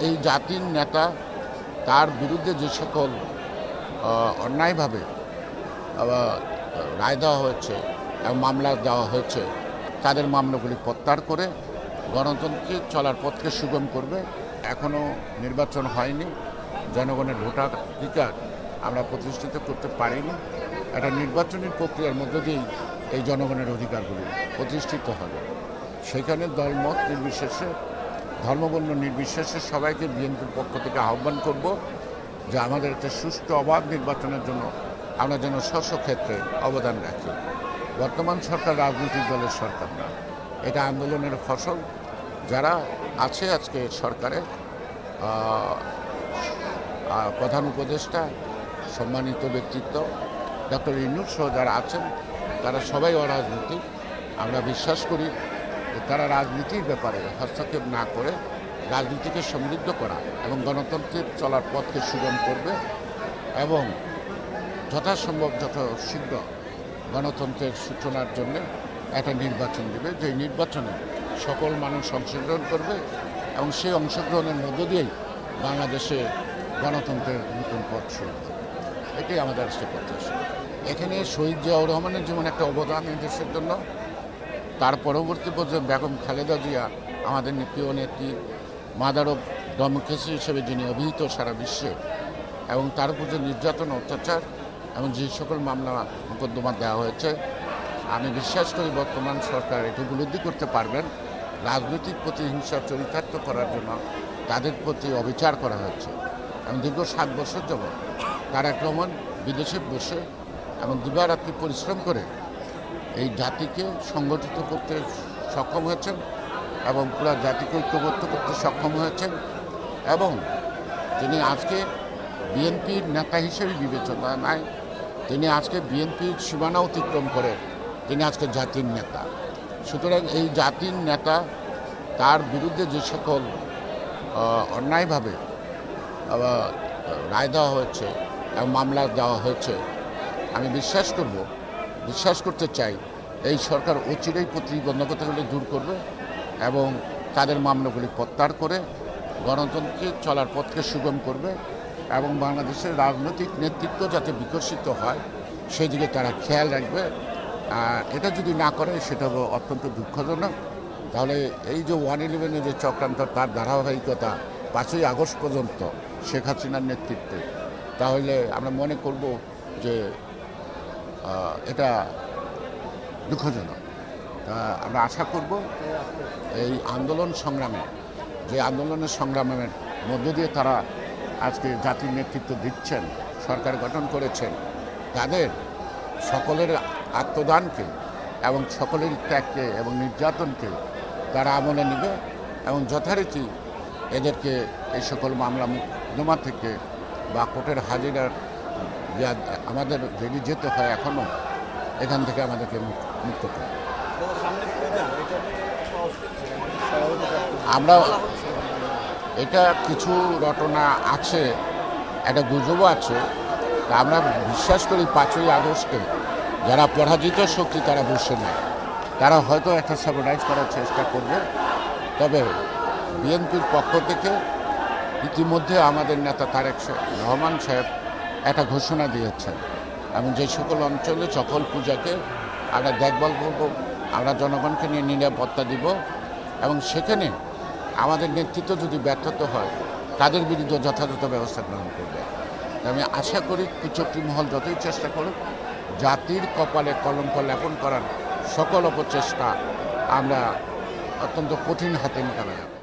এই জাতির নেতা তার বিরুদ্ধে যে সকল অন্যায়ভাবে রায় দেওয়া হয়েছে এবং মামলা দেওয়া হয়েছে তাদের মামলাগুলি প্রত্যাহার করে গণতন্ত্রের চলার পথকে সুগম করবে। এখনও নির্বাচন হয়নি, জনগণের ভোটাধিকার আমরা প্রতিষ্ঠিত করতে পারিনি। একটা নির্বাচনী প্রক্রিয়ার মধ্য দিয়েই এই জনগণের অধিকারগুলি প্রতিষ্ঠিত হবে। সেখানে দলমত নির্বিশেষে, ধর্মবর্ণ নির্বিশেষে সবাইকে বিএনপির পক্ষ থেকে আহ্বান করব যে আমাদের একটা সুষ্ঠু অবাধ নির্বাচনের জন্য আমরা যেন স্ব ক্ষেত্রে অবদান রাখি। বর্তমান সরকার রাজনৈতিক দলের সরকার না, এটা আন্দোলনের ফসল। যারা আছে আজকে সরকারে, প্রধান উপদেষ্টা, সম্মানিত ব্যক্তিত্ব ডক্টর ইউনূস সহ যারা আছেন, তারা সবাই অরাজনৈতিক। আমরা বিশ্বাস করি যে তারা রাজনীতির ব্যাপারে হস্তক্ষেপ না করে রাজনীতিকে সমৃদ্ধ করা এবং গণতন্ত্রের চলার পথকে সুগম করবে এবং যথাসম্ভব যত শীঘ্র গণতন্ত্রের সূচনার জন্য একটা নির্বাচন দেবে, যে নির্বাচনে সকল মানুষ অংশগ্রহণ করবে এবং সেই অংশগ্রহণের মধ্য দিয়েই বাংলাদেশে গণতন্ত্রের নতুন পথ শুরু হবে। এটাই আমাদের আজকে প্রত্যাশা। এখানে শহীদ জিয়াউর রহমানের যেমন একটা অবদান এই দেশের জন্য, তার পরবর্তী পর্যায়ে বেগম খালেদা জিয়া আমাদের প্রিয় নেত্রী, মাদার অফ ডেমোক্রেসি হিসেবে যিনি অভিহিত সারা বিশ্বে, এবং তার উপর যে নির্যাতন, অত্যাচার এবং যে সকল মামলা মোকদ্দমা দেওয়া হয়েছে, আমি বিশ্বাস করি বর্তমান সরকার এটা উপলব্ধি করতে পারবেন। রাজনৈতিক প্রতিহিংসা চরিতার্থ করার জন্য তাদের প্রতি অবিচার করা হচ্ছে এবং দীর্ঘ 7 বছর যাবৎ তারেক রহমান বিদেশে বসে এবং দিবারাত্রি পরিশ্রম করে এই জাতিকে সংগঠিত করতে সক্ষম হয়েছেন এবং পুরো জাতিকে ঐক্যবদ্ধ করতে সক্ষম হয়েছেন এবং তিনি আজকে বিএনপির নেতা হিসেবে বিবেচনা নাই, তিনি আজকে বিএনপির সীমানা অতিক্রম করে তিনি আজকে জাতির নেতা। সুতরাং এই জাতির নেতা তার বিরুদ্ধে যে সকল অন্যায়ভাবে রায় দেওয়া হয়েছে এবং মামলা দেওয়া হয়েছে, আমি বিশ্বাস করতে চাই এই সরকার অচিরেই প্রতিবন্ধকতাগুলি দূর করবে এবং তাদের মামলাগুলি প্রত্যাহার করে গণতন্ত্রের চলার পথকে সুগম করবে এবং বাংলাদেশের রাজনৈতিক নেতৃত্ব যাতে বিকশিত হয় সেই দিকে তারা খেয়াল রাখবে। আর এটা যদি না করে সেটা হলো অত্যন্ত দুঃখজনক। তাহলে এই যে 111-এর যে চক্রান্ত, তার ধারাবাহিকতা 5ই আগস্ট পর্যন্ত শেখ হাসিনার নেতৃত্বে, তাহলে আমরা মনে করব যে এটা দুঃখজনক। আমরা আশা করব এই আন্দোলনের সংগ্রামের মধ্য দিয়ে তারা আজকে জাতির নেতৃত্ব দিচ্ছেন, সরকার গঠন করেছেন, তাদের সকলের আত্মদানকে এবং সকলের ত্যাগকে এবং নির্যাতনকে তারা আমলে নেবে এবং যথারীতি এদেরকে এই সকল মামলা মোকদ্দমা থেকে বা কোর্টের হাজিরার আমাদের যদি যেতে হয় এখনও, এখান থেকে আমাদেরকে মুক্ত করে। আমরা এটা কিছু রটনা আছে, একটা গুজবও আছে। তা আমরা বিশ্বাস করি 5ই আগস্টে যারা পরাজিত শক্তি তারা বসে নেয়, তারা হয়তো একটা স্যাবোটাইজ করার চেষ্টা করবে। তবে বিএনপির পক্ষ থেকে ইতিমধ্যে আমাদের নেতা তারেক রহমান সাহেব একটা ঘোষণা দিয়েছেন এবং যে সকল অঞ্চলে সকল পূজাকে আমরা দেখভাল করব, আমরা জনগণকে নিয়ে নিরাপত্তা দিব এবং সেখানে আমাদের নেতৃত্ব যদি ব্যর্থতা হয় তাদের বিরুদ্ধে যথাযথ ব্যবস্থা গ্রহণ করবে। আমি আশা করি কুচক্রী মহল যতই চেষ্টা করুক, জাতির কপালে কলঙ্ক লেপন করার সকল অপচেষ্টা আমরা অত্যন্ত কঠিন হাতে মোকাবেলা করব।